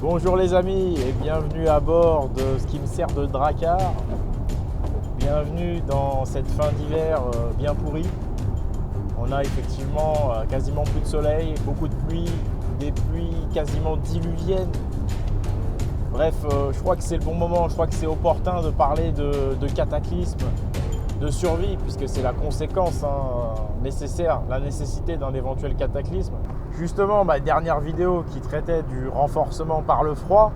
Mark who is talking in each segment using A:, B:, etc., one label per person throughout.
A: Bonjour les amis et bienvenue à bord de ce qui me sert de Drakkar. Bienvenue dans cette fin d'hiver bien pourrie. On a effectivement quasiment plus de soleil, beaucoup de pluie, des pluies quasiment diluviennes. Bref, je crois que c'est le bon moment, je crois que c'est opportun de parler de cataclysme, de survie, puisque c'est la conséquence nécessaire, la nécessité d'un éventuel cataclysme. Justement, ma dernière vidéo qui traitait du renforcement par le froid,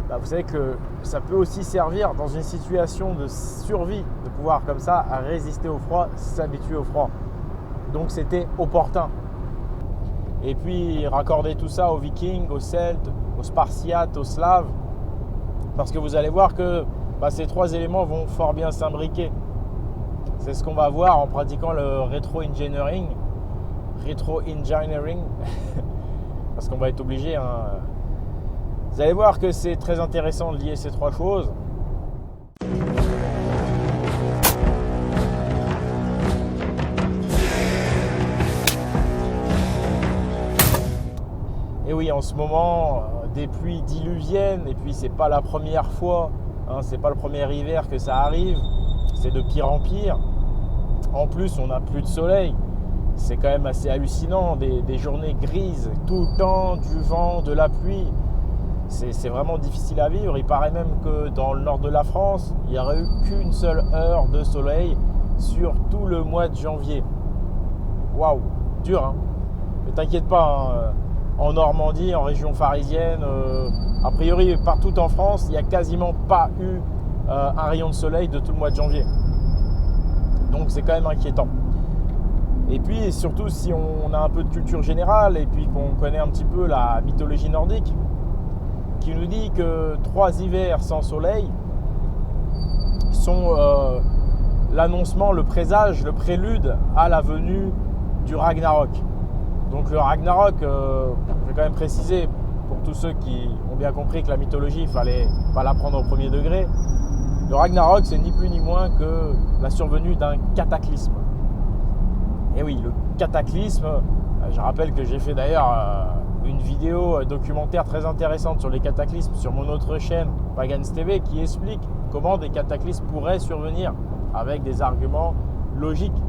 A: vous savez que ça peut aussi servir dans une situation de survie, de pouvoir comme ça résister au froid, s'habituer au froid. Donc c'était opportun. Et puis raccorder tout ça aux Vikings, aux Celtes, aux Spartiates, aux Slaves, parce que vous allez voir que ces trois éléments vont fort bien s'imbriquer. C'est ce qu'on va voir en pratiquant le rétro-engineering, parce qu'on va être obligé. Vous allez voir que c'est très intéressant de lier ces trois choses. Et oui, en ce moment, des pluies diluviennes, et puis c'est pas la première fois, c'est pas le premier hiver que ça arrive, c'est de pire en pire. En plus, on n'a plus de soleil. C'est quand même assez hallucinant, des journées grises tout le temps, du vent, de la pluie. C'est vraiment difficile à vivre. Il paraît même que dans le nord de la France, il n'y aurait eu qu'une seule heure de soleil sur tout le mois de janvier. Waouh, dur hein. Mais t'inquiète pas, en Normandie, en région parisienne, a priori partout en France, il n'y a quasiment pas eu un rayon de soleil de tout le mois de janvier. Donc c'est quand même inquiétant. Et puis surtout si on a un peu de culture générale et puis qu'on connaît un petit peu la mythologie nordique, qui nous dit que 3 hivers sans soleil sont l'annoncement, le présage, le prélude à la venue du Ragnarok. Donc le Ragnarok, je vais quand même préciser pour tous ceux qui ont bien compris que la mythologie, il fallait pas la prendre au premier degré. Le Ragnarok, c'est ni plus ni moins que la survenue d'un cataclysme. Et oui, le cataclysme, je rappelle que j'ai fait d'ailleurs une vidéo documentaire très intéressante sur les cataclysmes sur mon autre chaîne, Pagans TV, qui explique comment des cataclysmes pourraient survenir avec des arguments logiques.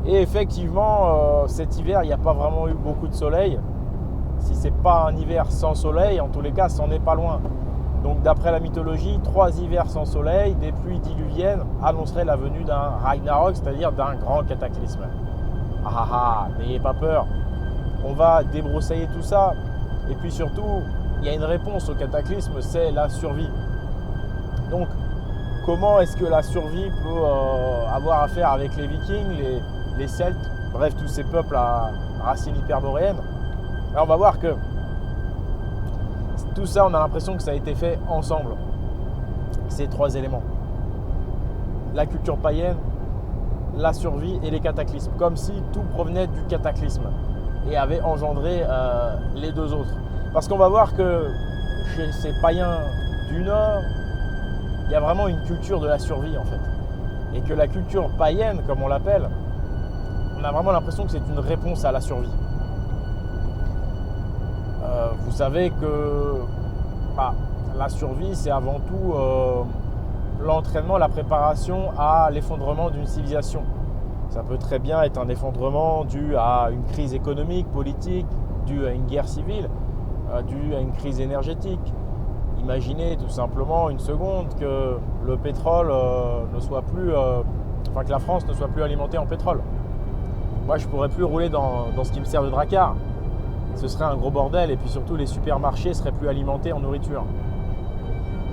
A: Et effectivement, cet hiver, il n'y a pas vraiment eu beaucoup de soleil. Si ce n'est pas un hiver sans soleil, en tous les cas, c'en est pas loin. Donc d'après la mythologie, 3 hivers sans soleil, des pluies diluviennes annonceraient la venue d'un Ragnarok, c'est-à-dire d'un grand cataclysme. N'ayez pas peur, on va débroussailler tout ça. Et puis surtout, il y a une réponse au cataclysme, c'est la survie. Donc comment est-ce que la survie peut avoir affaire avec les Vikings, les Celtes, bref tous ces peuples à racines hyperboréennes? Alors on va voir que tout ça, on a l'impression que ça a été fait ensemble. Ces 3 éléments. La culture païenne, la survie et les cataclysmes. Comme si tout provenait du cataclysme et avait engendré les 2 autres. Parce qu'on va voir que chez ces païens du Nord, il y a vraiment une culture de la survie en fait. Et que la culture païenne, comme on l'appelle, on a vraiment l'impression que c'est une réponse à la survie. Vous savez que la survie, c'est avant tout l'entraînement, la préparation à l'effondrement d'une civilisation. Ça peut très bien être un effondrement dû à une crise économique, politique, dû à une guerre civile, dû à une crise énergétique. Imaginez tout simplement une seconde que le pétrole ne soit plus, que la France ne soit plus alimentée en pétrole. Moi, je ne pourrais plus rouler dans ce qui me sert de Drakkar. Ce serait un gros bordel et puis surtout les supermarchés seraient plus alimentés en nourriture.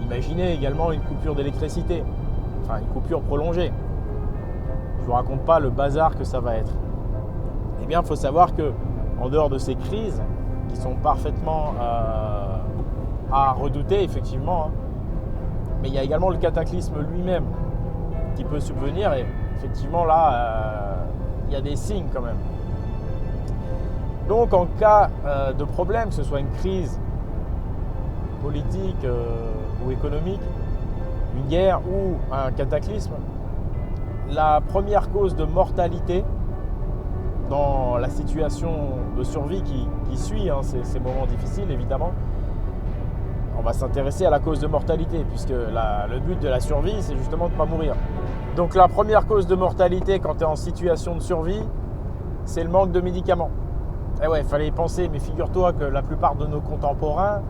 A: Imaginez également une coupure d'électricité, une coupure prolongée. Je ne vous raconte pas le bazar que ça va être. Eh bien, il faut savoir que en dehors de ces crises, qui sont parfaitement à redouter effectivement, mais il y a également le cataclysme lui-même qui peut subvenir et effectivement là, il y a des signes quand même. Donc en cas de problème, que ce soit une crise politique ou économique, une guerre ou un cataclysme, la première cause de mortalité dans la situation de survie qui suit ces moments difficiles, évidemment, on va s'intéresser à la cause de mortalité, puisque le but de la survie, c'est justement de ne pas mourir. Donc la première cause de mortalité quand tu es en situation de survie, c'est le manque de médicaments. Et ouais, il fallait y penser, mais figure-toi que la plupart de nos contemporains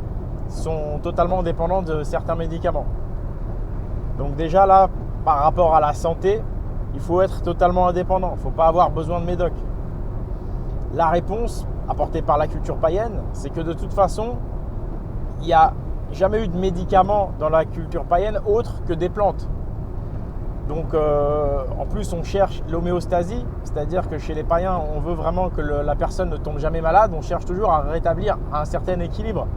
A: sont totalement dépendants de certains médicaments. Donc déjà là, par rapport à la santé, il faut être totalement indépendant, il ne faut pas avoir besoin de médoc. La réponse apportée par la culture païenne, c'est que de toute façon, il n'y a jamais eu de médicaments dans la culture païenne autre que des plantes. Donc en plus on cherche l'homéostasie, c'est-à-dire que chez les païens on veut vraiment que la personne ne tombe jamais malade, on cherche toujours à rétablir un certain équilibre.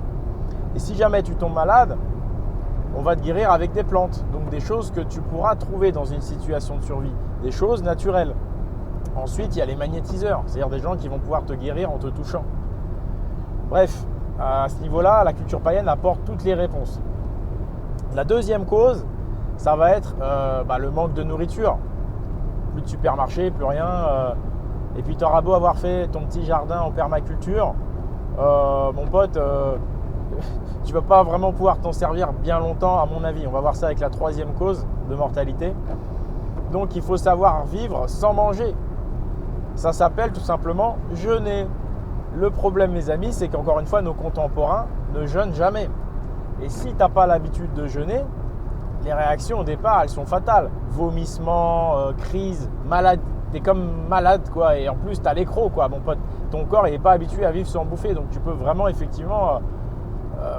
A: Et si jamais tu tombes malade, on va te guérir avec des plantes, donc des choses que tu pourras trouver dans une situation de survie, des choses naturelles. Ensuite il y a les magnétiseurs, c'est-à-dire des gens qui vont pouvoir te guérir en te touchant. Bref, à ce niveau-là, la culture païenne apporte toutes les réponses. La deuxième cause, ça va être le manque de nourriture. Plus de supermarché, plus rien. Et puis tu auras beau avoir fait ton petit jardin en permaculture, mon pote, tu ne vas pas vraiment pouvoir t'en servir bien longtemps à mon avis. On va voir ça avec la troisième cause de mortalité. Donc il faut savoir vivre sans manger. Ça s'appelle tout simplement jeûner. Le problème, mes amis, c'est qu'encore une fois, nos contemporains ne jeûnent jamais. Et si tu n'as pas l'habitude de jeûner, les réactions au départ, elles sont fatales. Vomissements, crise, malade. Tu es comme malade, quoi. Et en plus, tu as l'écro, quoi, mon pote. Ton corps n'est pas habitué à vivre sans bouffer. Donc, tu peux vraiment, effectivement,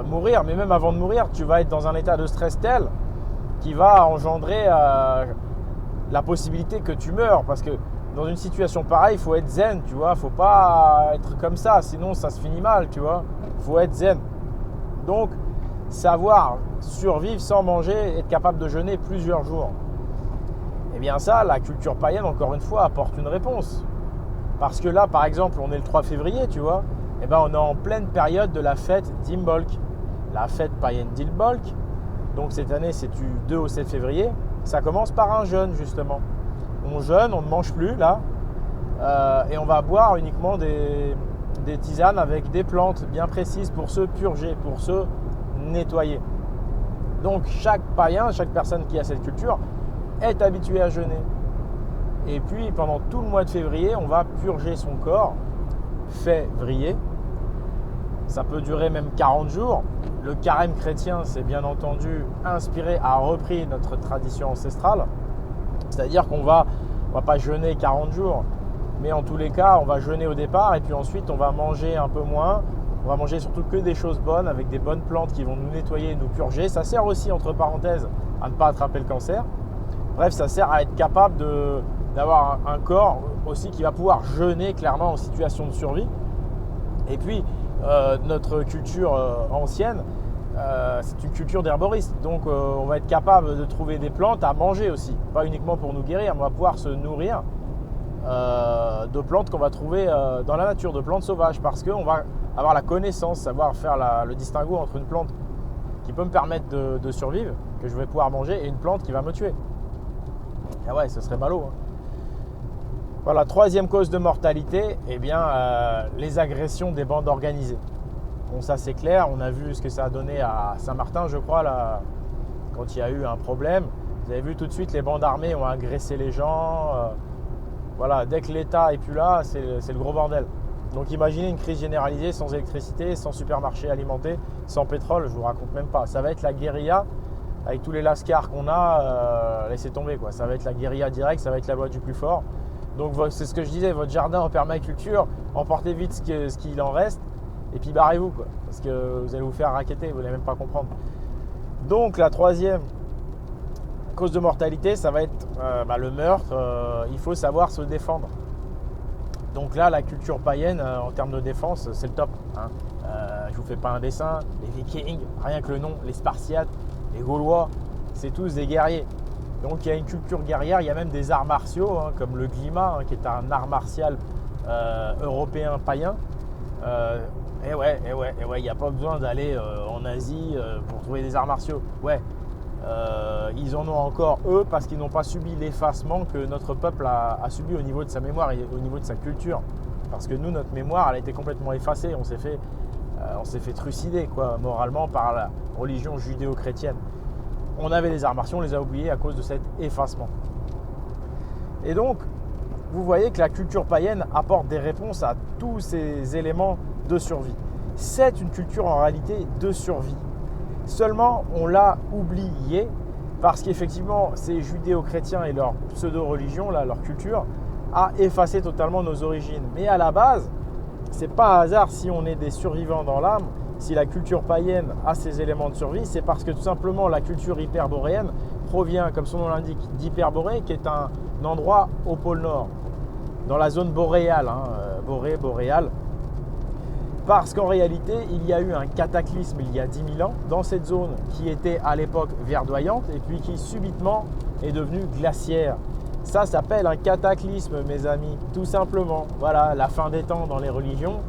A: mourir. Mais même avant de mourir, tu vas être dans un état de stress tel qui va engendrer la possibilité que tu meurs. Parce que dans une situation pareille, il faut être zen, tu vois. Il ne faut pas être comme ça, sinon ça se finit mal, tu vois. Il faut être zen. Donc, savoir survivre sans manger, être capable de jeûner plusieurs jours. Eh bien ça, la culture païenne, encore une fois, apporte une réponse. Parce que là, par exemple, on est le 3 février, tu vois. Eh bien, on est en pleine période de la fête d'Imbolc. La fête païenne d'Imbolc. Donc cette année, c'est du 2 au 7 février. Ça commence par un jeûne, justement. On jeûne, on ne mange plus, là. Et on va boire uniquement des tisanes avec des plantes bien précises pour se purger, pour se nettoyer. Donc chaque païen, chaque personne qui a cette culture est habitué à jeûner. Et puis pendant tout le mois de février, on va purger son corps. Février, ça peut durer même 40 jours. Le carême chrétien, c'est bien entendu inspiré, a repris notre tradition ancestrale. C'est-à-dire qu'on va pas jeûner 40 jours, mais en tous les cas, on va jeûner au départ et puis ensuite on va manger un peu moins. On va manger surtout que des choses bonnes avec des bonnes plantes qui vont nous nettoyer et nous purger. Ça sert aussi, entre parenthèses, à ne pas attraper le cancer. Bref, ça sert à être capable d'avoir un corps aussi qui va pouvoir jeûner clairement en situation de survie. Et puis, notre culture ancienne, c'est une culture d'herboriste. Donc, on va être capable de trouver des plantes à manger aussi. Pas uniquement pour nous guérir, mais on va pouvoir se nourrir de plantes qu'on va trouver dans la nature, de plantes sauvages. Parce qu'on va avoir la connaissance, savoir faire le distinguo entre une plante qui peut me permettre de survivre, que je vais pouvoir manger, et une plante qui va me tuer. Ah ouais, ce serait ballot. Voilà, troisième cause de mortalité, eh bien, les agressions des bandes organisées. Bon, ça c'est clair, on a vu ce que ça a donné à Saint-Martin, je crois, là, quand il y a eu un problème. Vous avez vu tout de suite, les bandes armées ont agressé les gens. Voilà, dès que l'État n'est plus là, c'est le gros bordel. Donc imaginez une crise généralisée sans électricité, sans supermarché alimenté, sans pétrole, je ne vous raconte même pas. Ça va être la guérilla, avec tous les lascars qu'on a, laissez tomber, quoi. Ça va être la guérilla directe, ça va être la loi du plus fort. Donc c'est ce que je disais, votre jardin en permaculture, emportez vite ce qu'il en reste et puis barrez-vous, quoi, parce que vous allez vous faire racketter, vous n'allez même pas comprendre. Donc la troisième cause de mortalité, ça va être le meurtre. Il faut savoir se défendre. Donc là, la culture païenne, en termes de défense, c'est le top. Je ne vous fais pas un dessin. Les Vikings, rien que le nom, les Spartiates, les Gaulois, c'est tous des guerriers. Donc il y a une culture guerrière, il y a même des arts martiaux, comme le Glima, qui est un art martial européen païen. Et ouais, il n'y a pas besoin d'aller en Asie pour trouver des arts martiaux. Ouais, ils en ont encore eux parce qu'ils n'ont pas subi l'effacement que notre peuple a subi au niveau de sa mémoire et au niveau de sa culture. Parce que nous, notre mémoire, elle a été complètement effacée. On s'est fait trucider quoi, moralement par la religion judéo-chrétienne. On avait les arts martiaux, on les a oubliés à cause de cet effacement. Et donc, vous voyez que la culture païenne apporte des réponses à tous ces éléments de survie. C'est une culture en réalité de survie. Seulement, on l'a oublié parce qu'effectivement, ces judéo-chrétiens et leur pseudo-religion, là, leur culture, a effacé totalement nos origines. Mais à la base, c'est pas un hasard si on est des survivants dans l'âme, si la culture païenne a ces éléments de survie, c'est parce que tout simplement la culture hyperboréenne provient, comme son nom l'indique, d'Hyperborée, qui est un endroit au pôle Nord, dans la zone boréale, boréale. Parce qu'en réalité, il y a eu un cataclysme il y a 10 000 ans dans cette zone qui était à l'époque verdoyante et puis qui subitement est devenue glaciaire. Ça s'appelle un cataclysme, mes amis, tout simplement. Voilà, la fin des temps dans les religions,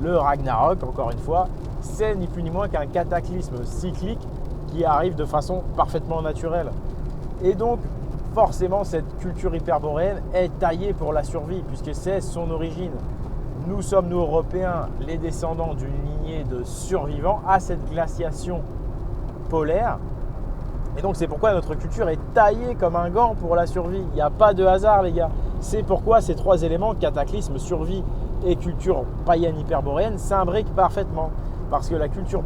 A: le Ragnarok, encore une fois, c'est ni plus ni moins qu'un cataclysme cyclique qui arrive de façon parfaitement naturelle. Et donc, forcément, cette culture hyperboréenne est taillée pour la survie, puisque c'est son origine. Nous sommes, nous Européens, les descendants d'une lignée de survivants à cette glaciation polaire. Et donc, c'est pourquoi notre culture est taillée comme un gant pour la survie. Il n'y a pas de hasard, les gars. C'est pourquoi ces trois éléments, cataclysme, survie et culture païenne hyperboréenne, s'imbriquent parfaitement. Parce que la culture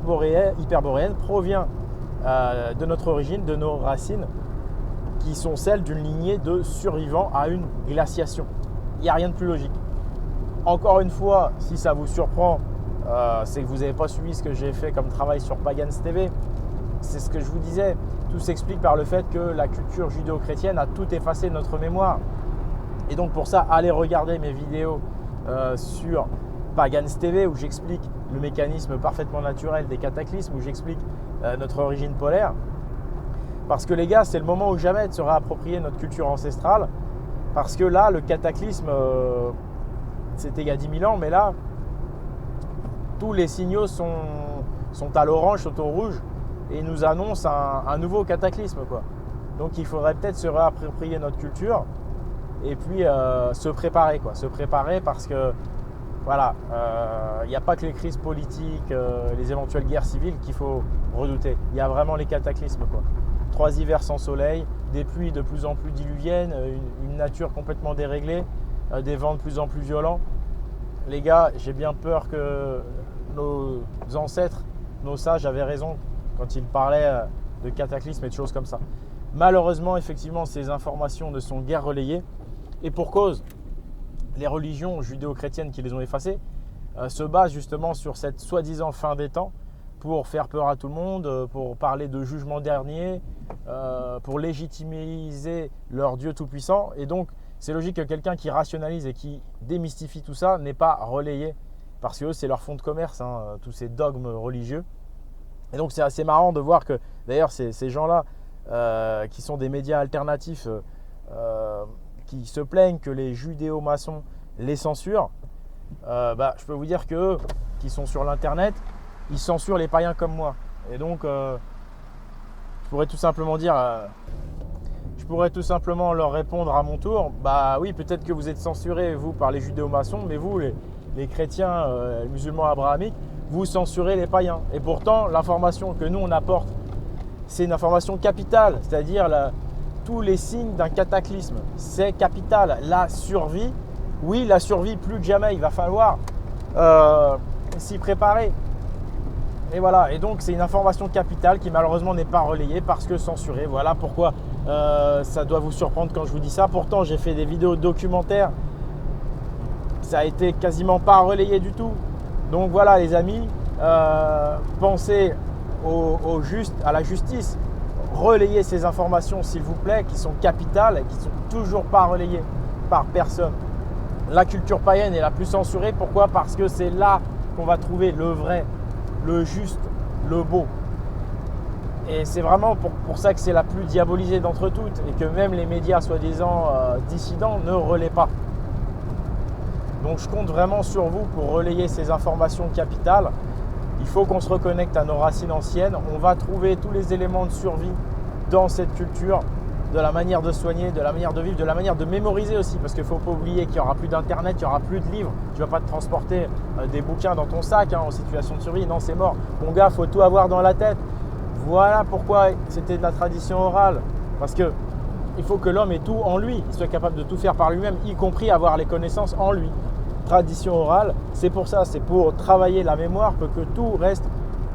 A: hyperboréenne provient de notre origine, de nos racines, qui sont celles d'une lignée de survivants à une glaciation. Il n'y a rien de plus logique. Encore une fois, si ça vous surprend, c'est que vous n'avez pas suivi ce que j'ai fait comme travail sur Pagans TV. C'est ce que je vous disais. Tout s'explique par le fait que la culture judéo-chrétienne a tout effacé de notre mémoire. Et donc pour ça, allez regarder mes vidéos sur Pagans TV où j'explique le mécanisme parfaitement naturel des cataclysmes, où j'explique notre origine polaire. Parce que les gars, c'est le moment ou jamais de se réapproprier notre culture ancestrale. Parce que là, le cataclysme, c'était il y a 10 000 ans, mais là, tous les signaux sont à l'orange, sont au rouge, et nous annoncent un nouveau cataclysme, quoi. Donc il faudrait peut-être se réapproprier notre culture et puis se préparer, quoi. Se préparer parce que, voilà, il n'y a pas que les crises politiques, les éventuelles guerres civiles qu'il faut redouter. Il y a vraiment les cataclysmes, quoi. 3 hivers sans soleil, des pluies de plus en plus diluviennes, une nature complètement déréglée, des vents de plus en plus violents. Les gars, j'ai bien peur que nos ancêtres, nos sages avaient raison quand ils parlaient de cataclysmes et de choses comme ça. Malheureusement, effectivement, ces informations ne sont guère relayées. Et pour cause, les religions judéo-chrétiennes qui les ont effacées se basent justement sur cette soi-disant fin des temps pour faire peur à tout le monde, pour parler de jugement dernier, pour légitimiser leur Dieu tout-puissant. Et donc, c'est logique que quelqu'un qui rationalise et qui démystifie tout ça n'ait pas relayé, parce que eux, c'est leur fonds de commerce, tous ces dogmes religieux. Et donc, c'est assez marrant de voir que, d'ailleurs, ces gens-là, qui sont des médias alternatifs, qui se plaignent que les judéo-maçons les censurent, je peux vous dire qu'eux, qui sont sur l'internet, ils censurent les païens comme moi. Et donc, je pourrais tout simplement dire, je pourrais tout simplement leur répondre à mon tour, bah oui, peut-être que vous êtes censurés, vous, par les judéo-maçons, mais vous, les chrétiens, les musulmans abrahamiques, vous censurez les païens. Et pourtant, l'information que nous, on apporte, c'est une information capitale, c'est-à-dire tous les signes d'un cataclysme. C'est capital. La survie, oui, la survie plus que jamais, il va falloir s'y préparer. Et voilà, et donc c'est une information capitale qui malheureusement n'est pas relayée parce que censurée. Voilà pourquoi ça doit vous surprendre quand je vous dis ça. Pourtant, j'ai fait des vidéos documentaires, ça a été quasiment pas relayé du tout. Donc voilà les amis, pensez au juste, à la justice. Relayez ces informations s'il vous plaît qui sont capitales et qui ne sont toujours pas relayées par personne. La culture païenne est la plus censurée. Pourquoi ? Parce que c'est là qu'on va trouver le vrai, le juste, le beau. Et c'est vraiment pour ça que c'est la plus diabolisée d'entre toutes et que même les médias soi-disant dissidents ne relaient pas. Donc je compte vraiment sur vous pour relayer ces informations capitales. Il faut qu'on se reconnecte à nos racines anciennes. On va trouver tous les éléments de survie dans cette culture, de la manière de soigner, de la manière de vivre, de la manière de mémoriser aussi. Parce qu'il ne faut pas oublier qu'il n'y aura plus d'internet, il n'y aura plus de livres. Tu ne vas pas te transporter des bouquins dans ton sac en situation de survie. Non, c'est mort. Mon gars, il faut tout avoir dans la tête. Voilà pourquoi c'était de la tradition orale. Parce qu'il faut que l'homme ait tout en lui, il soit capable de tout faire par lui-même, y compris avoir les connaissances en lui. Tradition orale, c'est pour ça, c'est pour travailler la mémoire, pour que tout reste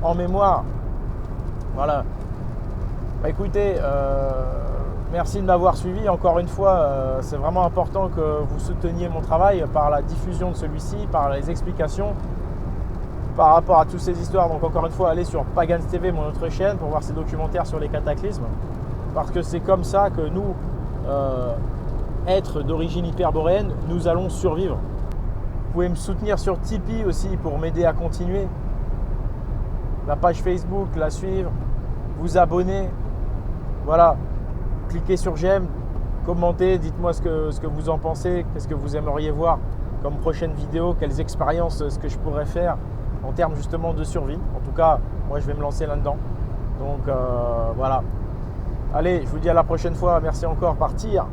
A: en mémoire. Voilà. Bah, écoutez, merci de m'avoir suivi. Encore une fois, c'est vraiment important que vous souteniez mon travail par la diffusion de celui-ci, par les explications par rapport à toutes ces histoires. Donc encore une fois, allez sur Pagans TV, mon autre chaîne, pour voir ces documentaires sur les cataclysmes. Parce que c'est comme ça que nous, êtres d'origine hyperboréenne, nous allons survivre. Vous pouvez me soutenir sur Tipeee aussi pour m'aider à continuer. La page Facebook, la suivre, vous abonner. Voilà, cliquez sur j'aime, commentez, dites-moi ce que vous en pensez, qu'est-ce que vous aimeriez voir comme prochaine vidéo, quelles expériences, ce que je pourrais faire en termes justement de survie. En tout cas, moi je vais me lancer là-dedans. Donc voilà. Allez, je vous dis à la prochaine fois. Merci encore. Partir.